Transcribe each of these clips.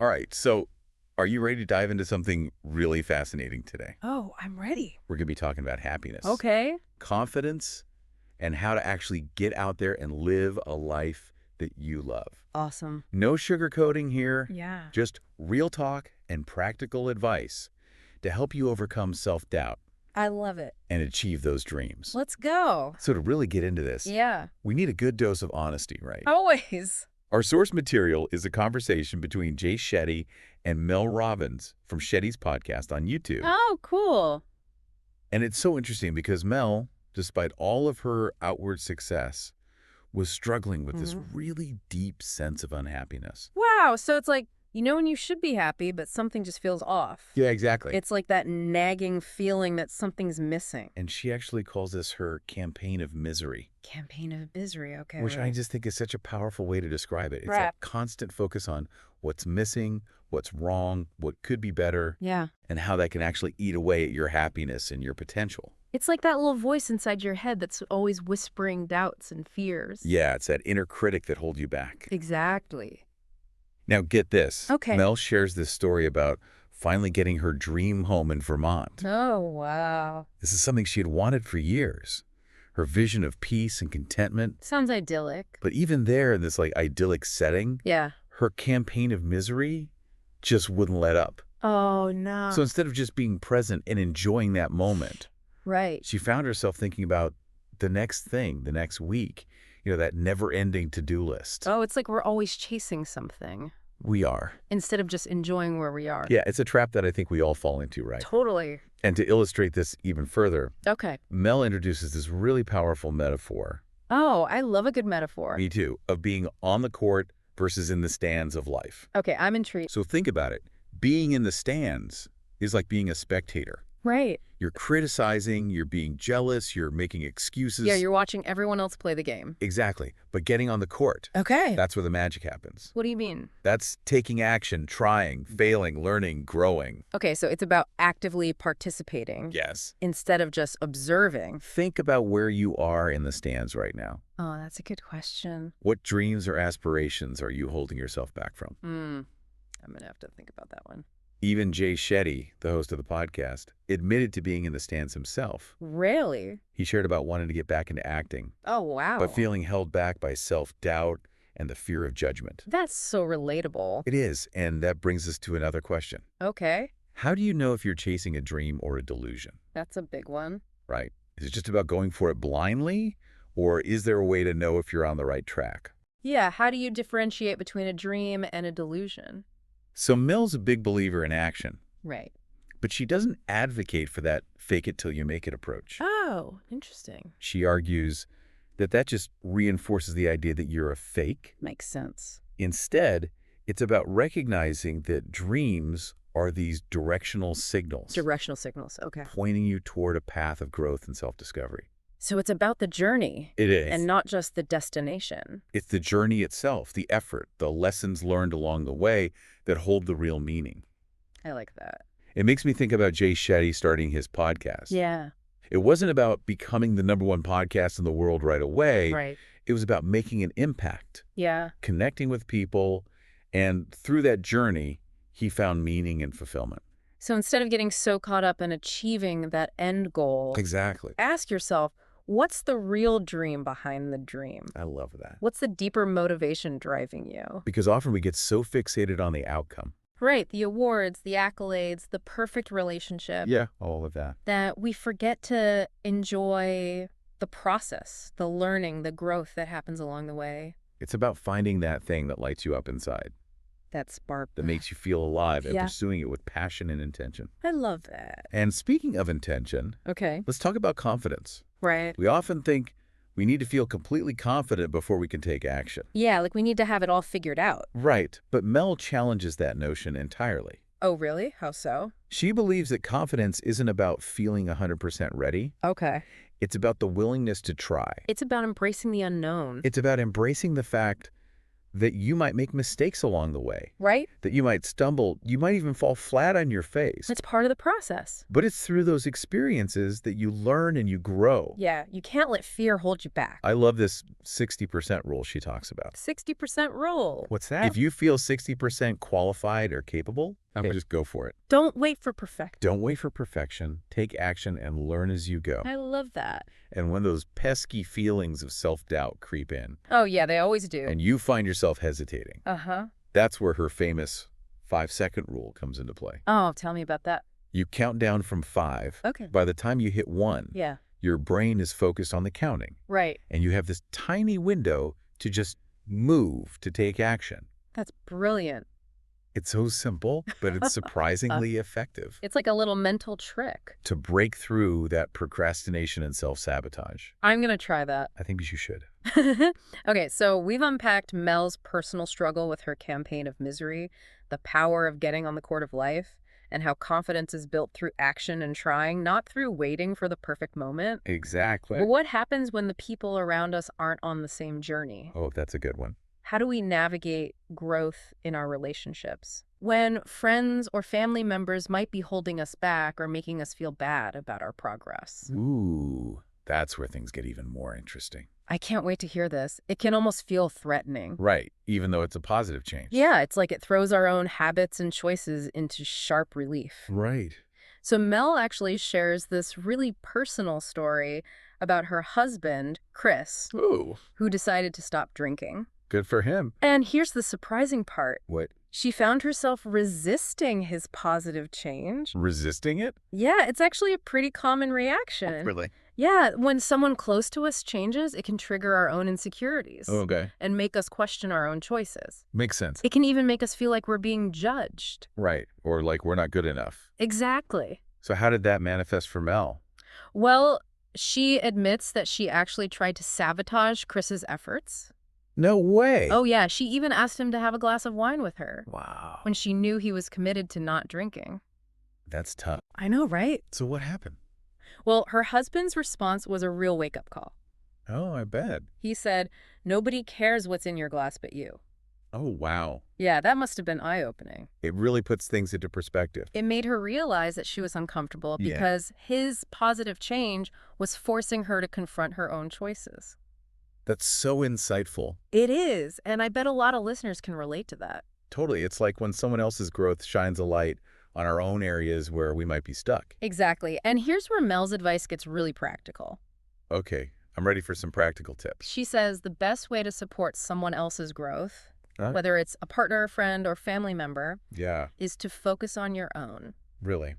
All right, so are you ready to dive into something really fascinating today? Oh, I'm ready. We're going to be talking about happiness, Okay. confidence, and how to actually get out there and live a life that you love. Awesome. No sugarcoating here, Yeah. just real talk and practical advice to help you overcome self-doubt I love it. and achieve those dreams. Let's go. So to really get into this, Yeah. we need a good dose of honesty, right? Always. Our source material is a conversation between Jay Shetty and Mel Robbins from Shetty's podcast on YouTube. Oh, cool. And it's so interesting because Mel, despite all of her outward success, was struggling with this really deep sense of unhappiness. Wow. So it's like, when you should be happy, but something just feels off. Yeah, exactly. It's like that nagging feeling that something's missing. And she actually calls this her campaign of misery. Campaign of misery. Okay. Which I right. just think is such a powerful way to describe it. It's Right. a constant focus on what's missing, what's wrong, what could be better, Yeah. and how that can actually eat away at your happiness and your potential. It's like that little voice inside your head that's always whispering doubts and fears. Yeah, it's that inner critic that holds you back. Exactly. Now get this. Okay. Mel shares this story about finally getting her dream home in Vermont. Oh, wow. This is something she had wanted for years. Her vision of peace and contentment. Sounds idyllic. But even there, in this idyllic setting, Yeah. her campaign of misery just wouldn't let up. Oh, no. So instead of just being present and enjoying that moment, Right. she found herself thinking about the next thing, the next week, that never-ending to-do list. Oh, it's like we're always chasing something We are. instead of just enjoying where we are. Yeah, it's a trap that I think we all fall into, right? Totally. And to illustrate this even further, Okay. Mel introduces this really powerful metaphor, Oh, I love a good metaphor. me too, of being on the court versus in the stands of life. Okay, I'm intrigued. So think about it. Being in the stands is like being a spectator. Right. You're criticizing, you're being jealous, you're making excuses. Yeah, you're watching everyone else play the game. Exactly. But getting on the court, Okay. that's where the magic happens. What do you mean? That's taking action, trying, failing, learning, growing. Okay, so it's about actively participating Yes. instead of just observing. Think about where you are in the stands right now. Oh, that's a good question. What dreams or aspirations are you holding yourself back from? I'm going to have to think about that one. Even Jay Shetty, the host of the podcast, admitted to being in the stands himself. Really? He shared about wanting to get back into acting, Oh, wow. but feeling held back by self-doubt and the fear of judgment. That's so relatable. It is, and that brings us to another question. Okay. How do you know if you're chasing a dream or a delusion, That's a big one. right? Is it just about going for it blindly, or is there a way to know if you're on the right track? Yeah, how do you differentiate between a dream and a delusion? So Mel's a big believer in action, Right. but she doesn't advocate for that fake it till you make it approach. Oh, interesting. She argues that just reinforces the idea that you're a fake. Makes sense. Instead, it's about recognizing that dreams are these directional signals Directional signals. Okay. pointing you toward a path of growth and self-discovery. So it's about the journey It is. and not just the destination. It's the journey itself, the effort, the lessons learned along the way that hold the real meaning. I like that. It makes me think about Jay Shetty starting his podcast. Yeah. It wasn't about becoming the #1 podcast in the world right away. Right. It was about making an impact, Yeah. connecting with people, and through that journey, he found meaning and fulfillment. So instead of getting so caught up in achieving that end goal, Exactly. ask yourself, what's the real dream behind the dream? I love that. What's the deeper motivation driving you? Because often we get so fixated on the outcome. Right, the awards, the accolades, the perfect relationship, Yeah, all of that. that we forget to enjoy the process, the learning, the growth that happens along the way. It's about finding that thing that lights you up inside, That spark. that makes you feel alive and Yeah. pursuing it with passion and intention. I love that. And speaking of intention, Okay. let's talk about confidence. Right. We often think we need to feel completely confident before we can take action. Yeah, like we need to have it all figured out. Right, but Mel challenges that notion entirely. Oh, really? How so? She believes that confidence isn't about feeling 100% ready. Okay. It's about the willingness to try. It's about embracing the unknown. It's about embracing the fact that you might make mistakes along the way, Right? that you might stumble, you might even fall flat on your face. It's part of the process. But it's through those experiences that you learn and you grow. Yeah, you can't let fear hold you back. I love this 60% rule she talks about. 60% rule. What's that? If you feel 60% qualified or capable, just go for it. Don't wait for perfection. Don't wait for perfection. Take action and learn as you go. I love that. And when those pesky feelings of self-doubt creep in, Oh, yeah, they always do. and you find yourself hesitating, Uh-huh. that's where her famous 5-second rule comes into play. Oh, tell me about that. You count down from 5. Okay. By the time you hit 1, Yeah. your brain is focused on the counting, Right. and you have this tiny window to just move, to take action. That's brilliant. It's so simple, but it's surprisingly effective It's like a little mental trick. to break through that procrastination and self-sabotage. I'm going to try that. I think you should. Okay, so we've unpacked Mel's personal struggle with her campaign of misery, the power of getting on the court of life, and how confidence is built through action and trying, not through waiting for the perfect moment. Exactly. But what happens when the people around us aren't on the same journey? Oh, that's a good one. How do we navigate growth in our relationships? When friends or family members might be holding us back or making us feel bad about our progress. Ooh, that's where things get even more interesting. I can't wait to hear this. It can almost feel threatening. Right, even though it's a positive change. Yeah, it's like it throws our own habits and choices into sharp relief. Right. So Mel actually shares this really personal story about her husband, Chris, Ooh, who decided to stop drinking. good for him. And here's the surprising part. What? She found herself resisting his positive change. Resisting it? Yeah, it's actually a pretty common reaction. Really? Yeah, when someone close to us changes, it can trigger our own insecurities Okay. and make us question our own choices. Makes sense. It can even make us feel like we're being judged. Right, or like we're not good enough. Exactly. So how did that manifest for Mel? Well, she admits that she actually tried to sabotage Chris's efforts. No way. Oh, yeah, she even asked him to have a glass of wine with her Wow. when she knew he was committed to not drinking. That's tough. I know, right? So what happened? Well, her husband's response was a real wake-up call. Oh, I bet. He said, "Nobody cares what's in your glass but you." Oh, wow. Yeah, that must have been eye-opening. It really puts things into perspective. It made her realize that she was uncomfortable Yeah. because his positive change was forcing her to confront her own choices. That's so insightful. It is, and I bet a lot of listeners can relate to that. Totally. It's like when someone else's growth shines a light on our own areas where we might be stuck. Exactly. And here's where Mel's advice gets really practical. Okay, I'm ready for some practical tips. She says the best way to support someone else's growth, Huh? whether it's a partner, friend, or family member, Yeah, is to focus on your own. really.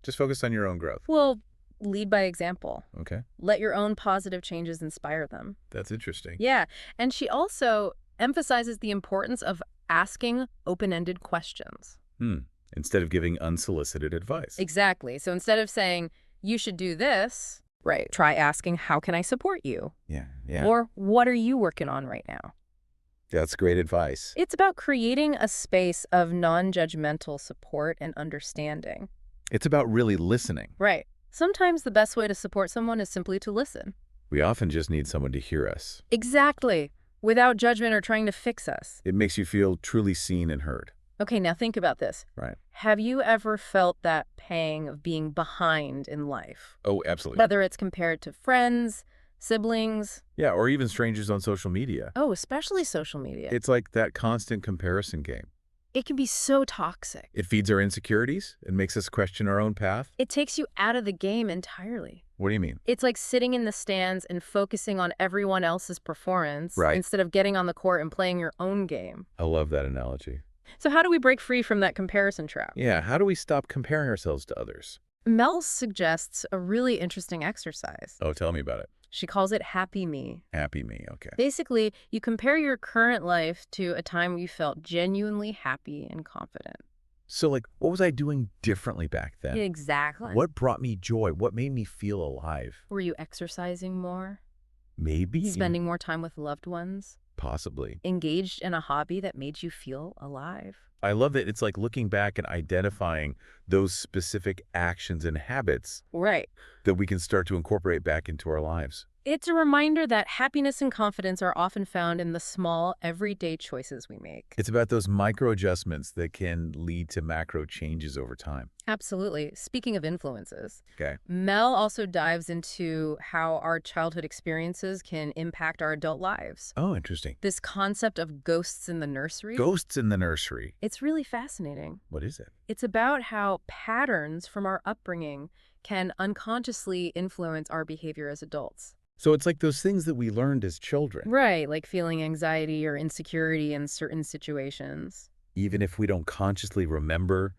Just focus on your own growth. Well, lead by example. Okay, Let your own positive changes inspire them. that's interesting. Yeah, and she also emphasizes the importance of asking open-ended questions. Instead of giving unsolicited advice. Exactly. So instead of saying, you should do this, right, try asking, how can I support you? Yeah. Or what are you working on right now? That's great advice. It's about creating a space of non-judgmental support and understanding. It's about really listening. Right. Sometimes the best way to support someone is simply to listen. We often just need someone to hear us. Exactly. Without judgment or trying to fix us. It makes you feel truly seen and heard. Okay, now think about this. Right. Have you ever felt that pang of being behind in life? Oh, absolutely. Whether it's compared to friends, siblings. Yeah, or even strangers on social media. Oh, especially social media. It's like that constant comparison game. It can be so toxic. It feeds our insecurities and makes us question our own path. It takes you out of the game entirely. What do you mean? It's like sitting in the stands and focusing on everyone else's performance Right. instead of getting on the court and playing your own game. I love that analogy. So how do we break free from that comparison trap? Yeah, how do we stop comparing ourselves to others? Mel suggests a really interesting exercise. Oh, tell me about it. She calls it Happy Me. Happy me, okay. Basically, you compare your current life to a time you felt genuinely happy and confident. So, like, what was I doing differently back then? Exactly. What brought me joy? What made me feel alive? Were you exercising more? Maybe. Spending more time with loved ones? Possibly. Engaged in a hobby that made you feel alive? I love that it's like looking back and identifying those specific actions and habits Right. that we can start to incorporate back into our lives. It's a reminder that happiness and confidence are often found in the small, everyday choices we make. It's about those micro adjustments that can lead to macro changes over time. Absolutely. Speaking of influences, Okay. Mel also dives into how our childhood experiences can impact our adult lives. Oh, interesting. This concept of ghosts in the nursery, Ghosts in the nursery. it's really fascinating. What is it? It's about how patterns from our upbringing can unconsciously influence our behavior as adults. So it's like those things that we learned as children. Right, like feeling anxiety or insecurity in certain situations. Even if we don't consciously remember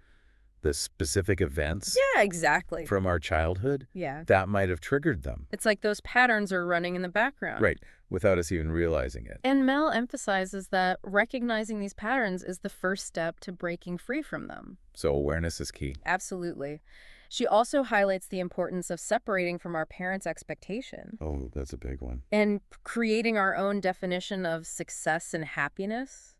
the specific events Yeah, exactly. from our childhood, Yeah. that might have triggered them. It's like those patterns are running in the background. Right, without us even realizing it. And Mel emphasizes that recognizing these patterns is the first step to breaking free from them. So awareness is key. Absolutely. She also highlights the importance of separating from our parents' expectation Oh, that's a big one. and creating our own definition of success and happiness.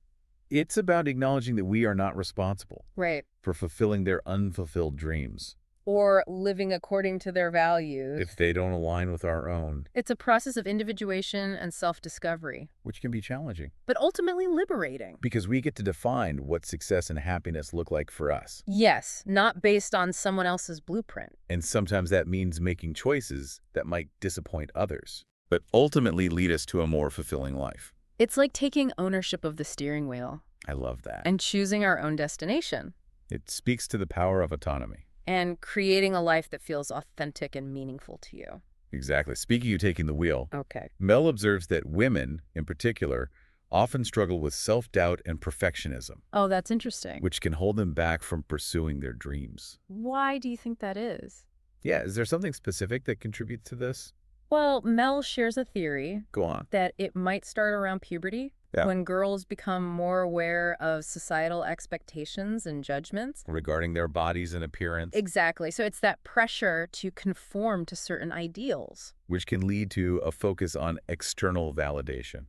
It's about acknowledging that we are not responsible Right. for fulfilling their unfulfilled dreams Or living according to their values. if they don't align with our own, It's a process of individuation and self-discovery, which can be challenging but ultimately liberating. because we get to define what success and happiness look like for us. Yes, not based on someone else's blueprint. And sometimes that means making choices that might disappoint others, but ultimately lead us to a more fulfilling life. It's like taking ownership of the steering wheel I love that. and choosing our own destination It speaks to the power of autonomy. and creating a life that feels authentic and meaningful to you. Exactly. Speaking of you taking the wheel, Okay. Mel observes that women, in particular, often struggle with self-doubt and perfectionism, Oh, that's interesting. which can hold them back from pursuing their dreams. Why do you think that is? Yeah, is there something specific that contributes to this? Well, Mel shares a theory Go on. that it might start around puberty, Yeah. when girls become more aware of societal expectations and judgments. Regarding their bodies and appearance, Exactly. So it's that pressure to conform to certain ideals which can lead to a focus on external validation.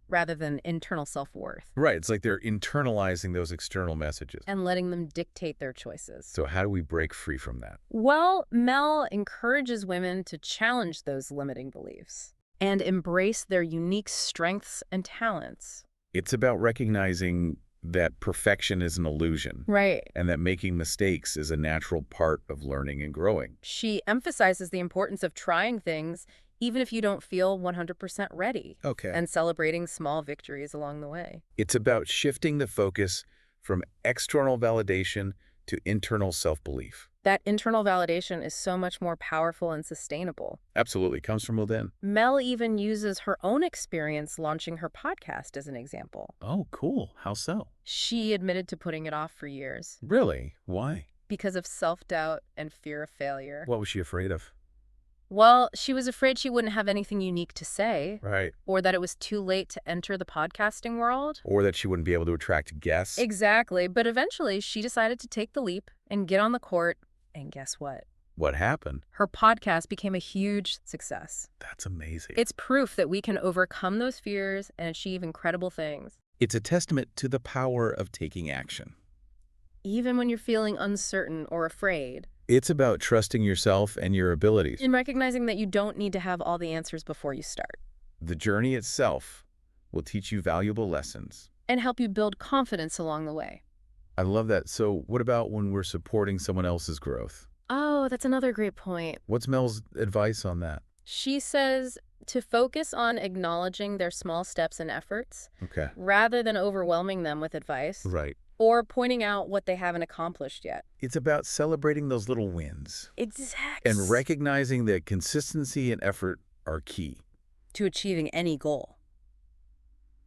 rather than internal self-worth Right, it's like they're internalizing those external messages. and letting them dictate their choices. So how do we break free from that? Well, Mel encourages women to challenge those limiting beliefs and embrace their unique strengths and talents. It's about recognizing that perfection is an illusion Right. and that making mistakes is a natural part of learning and growing. She emphasizes the importance of trying things even if you don't feel 100% ready, Okay. and celebrating small victories along the way. It's about shifting the focus from external validation to internal self-belief. That internal validation is so much more powerful and sustainable. Absolutely. Comes from within. Mel even uses her own experience launching her podcast as an example. Oh, cool. How so? She admitted to putting it off for years Really? Why? because of self-doubt and fear of failure. What was she afraid of? Well, she was afraid she wouldn't have anything unique to say, Right. or that it was too late to enter the podcasting world. Or that she wouldn't be able to attract guests? Exactly, but eventually she decided to take the leap and get on the court, and guess what? What happened? Her podcast became a huge success. That's amazing. It's proof that we can overcome those fears and achieve incredible things, It's a testament to the power of taking action. even when you're feeling uncertain or afraid, It's about trusting yourself and your abilities. and recognizing that you don't need to have all the answers before you start, The journey itself will teach you valuable lessons. and help you build confidence along the way. I love that. So what about when we're supporting someone else's growth? Oh, that's another great point. What's Mel's advice on that? She says to focus on acknowledging their small steps and efforts Okay. rather than overwhelming them with advice Right. or pointing out what they haven't accomplished yet. It's about celebrating those little wins Exactly. and recognizing that consistency and effort are key. To achieving any goal.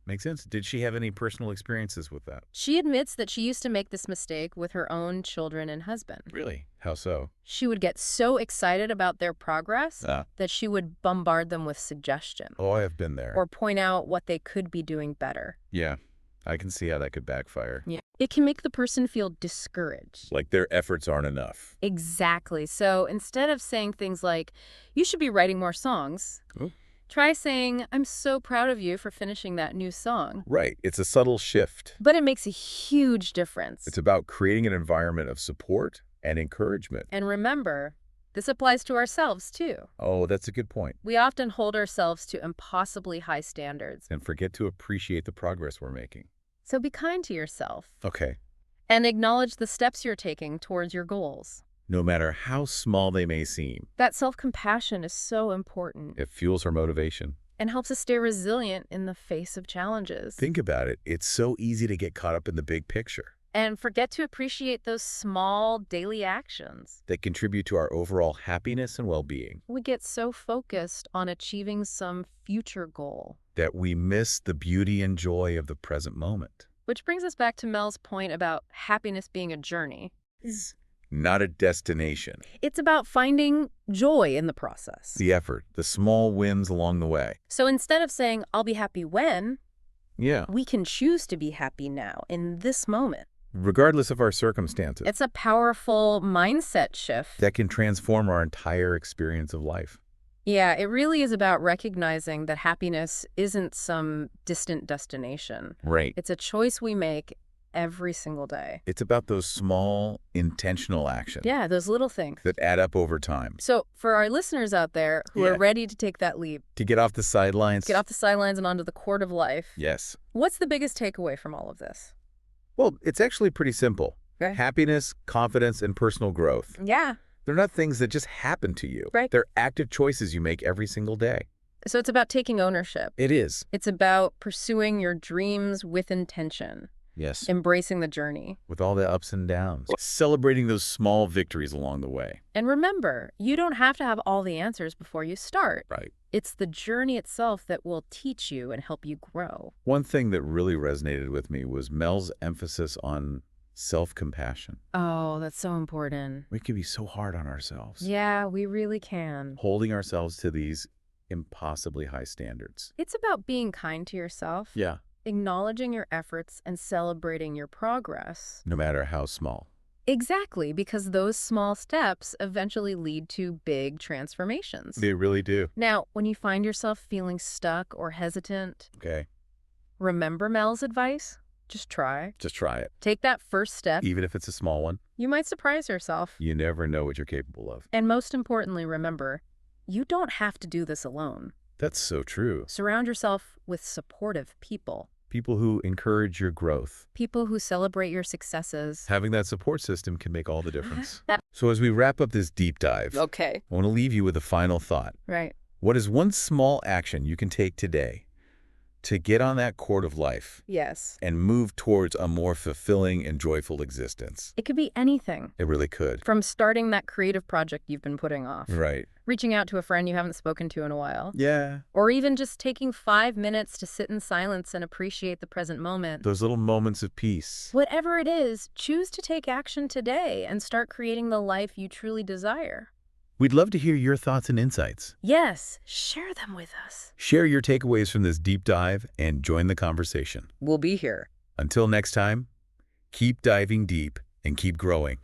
Makes sense. Did she have any personal experiences with that? She admits that she used to make this mistake with her own children and husband. Really? How so? She would get so excited about their progress Ah. that she would bombard them with suggestion Oh, I have been there. or point out what they could be doing better. Yeah, I can see how that could backfire. Yeah. It can make the person feel discouraged. Like their efforts aren't enough. Exactly. So instead of saying things like, you should be writing more songs, Oh. try saying, I'm so proud of you for finishing that new song. Right. It's a subtle shift. But it makes a huge difference. It's about creating an environment of support and encouragement. And remember, This applies to ourselves, too. Oh, that's a good point. We often hold ourselves to impossibly high standards. And forget to appreciate the progress we're making. So be kind to yourself. Okay. And acknowledge the steps you're taking towards your goals. No matter how small they may seem. That self-compassion is so important. It fuels our motivation. And helps us stay resilient in the face of challenges. Think about it. It's so easy to get caught up in the big picture. And forget to appreciate those small daily actions. That contribute to our overall happiness and well-being. We get so focused on achieving some future goal. That we miss the beauty and joy of the present moment. Which brings us back to Mel's point about happiness being a journey. Not a destination. It's about finding joy in the process. The effort, the small wins along the way. So instead of saying, I'll be happy when, Yeah. we can choose to be happy now, in this moment. Regardless of our circumstances. It's a powerful mindset shift. That can transform our entire experience of life. Yeah, it really is about recognizing that happiness isn't some distant destination. Right. It's a choice we make every single day. It's about those small, intentional actions. Yeah, those little things. That add up over time. So for our listeners out there who are ready to take that leap. To get off the sidelines. Get off the sidelines and onto the court of life. Yes. What's the biggest takeaway from all of this? Well, it's actually pretty simple. Okay. Happiness, confidence, and personal growth. Yeah. They're not things that just happen to you. Right. They're active choices you make every single day. So it's about taking ownership. It is. It's about pursuing your dreams with intention. Yes. Embracing the journey. With all the ups and downs. Celebrating those small victories along the way. And remember, you don't have to have all the answers before you start. Right. It's the journey itself that will teach you and help you grow. One thing that really resonated with me was Mel's emphasis on self-compassion. Oh, that's so important. We can be so hard on ourselves. Yeah, we really can. Holding ourselves to these impossibly high standards. It's about being kind to yourself. Yeah. Acknowledging your efforts and celebrating your progress. No matter how small. Exactly, because those small steps eventually lead to big transformations. They really do. Now, when you find yourself feeling stuck or hesitant, Okay. remember Mel's advice? Just try. Just try it. Take that first step. Even if it's a small one. You might surprise yourself. You never know what you're capable of. And most importantly, remember, you don't have to do this alone. That's so true. Surround yourself with supportive people. People who encourage your growth. People who celebrate your successes. Having that support system can make all the difference. So as we wrap up this deep dive, Okay. I want to leave you with a final thought. Right. What is one small action you can take today to get on that court of life Yes. and move towards a more fulfilling and joyful existence? It could be anything. It really could. From starting that creative project you've been putting off. Right. Reaching out to a friend you haven't spoken to in a while. Yeah. Or even just taking 5 minutes to sit in silence and appreciate the present moment. Those little moments of peace. Whatever it is, choose to take action today and start creating the life you truly desire. We'd love to hear your thoughts and insights. Yes, share them with us. Share your takeaways from this deep dive and join the conversation. We'll be here. Until next time, keep diving deep and keep growing.